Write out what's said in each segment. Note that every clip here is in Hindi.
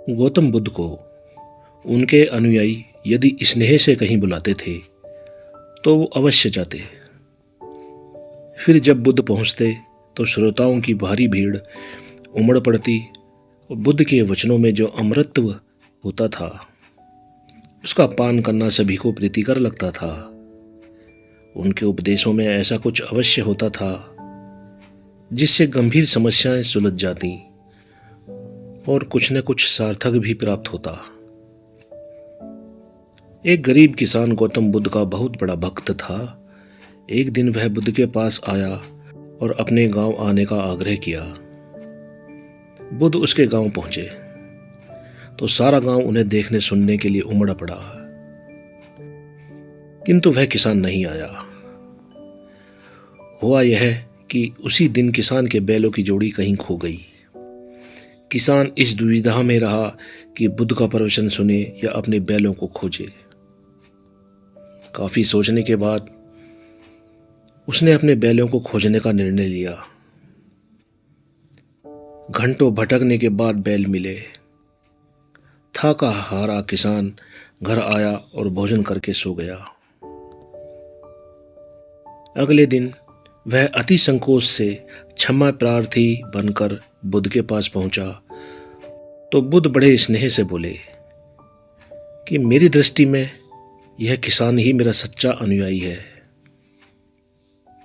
गौतम बुद्ध को उनके अनुयायी यदि स्नेह से कहीं बुलाते थे तो वो अवश्य जाते। फिर जब बुद्ध पहुंचते तो श्रोताओं की भारी भीड़ उमड़ पड़ती और बुद्ध के वचनों में जो अमृतत्व होता था उसका पान करना सभी को प्रीतिकर लगता था। उनके उपदेशों में ऐसा कुछ अवश्य होता था जिससे गंभीर समस्याएं सुलझ जाती और कुछ न कुछ सार्थक भी प्राप्त होता। एक गरीब किसान गौतम बुद्ध का बहुत बड़ा भक्त था। एक दिन वह बुद्ध के पास आया और अपने गांव आने का आग्रह किया। बुद्ध उसके गांव पहुंचे तो सारा गांव उन्हें देखने सुनने के लिए उमड़ पड़ा, किंतु वह किसान नहीं आया। हुआ यह कि उसी दिन किसान के बैलों की जोड़ी कहीं खो गई। किसान इस दुविधा में रहा कि बुद्ध का प्रवचन सुने या अपने बैलों को खोजे। काफी सोचने के बाद उसने अपने बैलों को खोजने का निर्णय लिया। घंटों भटकने के बाद बैल मिले। थका हारा किसान घर आया और भोजन करके सो गया। अगले दिन वह अति संकोच से क्षमा प्रार्थी बनकर बुद्ध के पास पहुंचा तो बुद्ध बड़े स्नेह से बोले कि मेरी दृष्टि में यह किसान ही मेरा सच्चा अनुयायी है।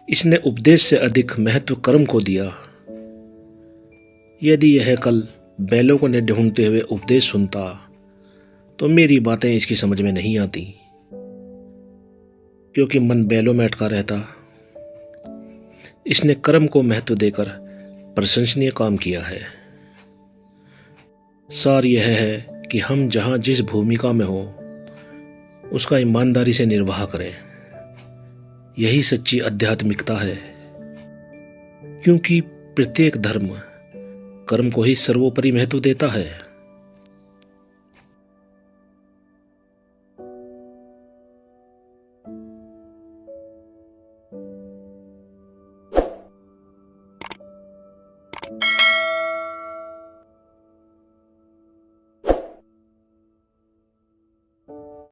इसने उपदेश से अधिक महत्व कर्म को दिया। यदि यह कल बैलों को न ढूंढते हुए उपदेश सुनता तो मेरी बातें इसकी समझ में नहीं आती, क्योंकि मन बैलों में अटका रहता। इसने कर्म को महत्व देकर प्रशंसनीय काम किया है। सार यह है कि हम जहां जिस भूमिका में हो उसका ईमानदारी से निर्वाह करें। यही सच्ची आध्यात्मिकता है, क्योंकि प्रत्येक धर्म कर्म को ही सर्वोपरि महत्व देता है।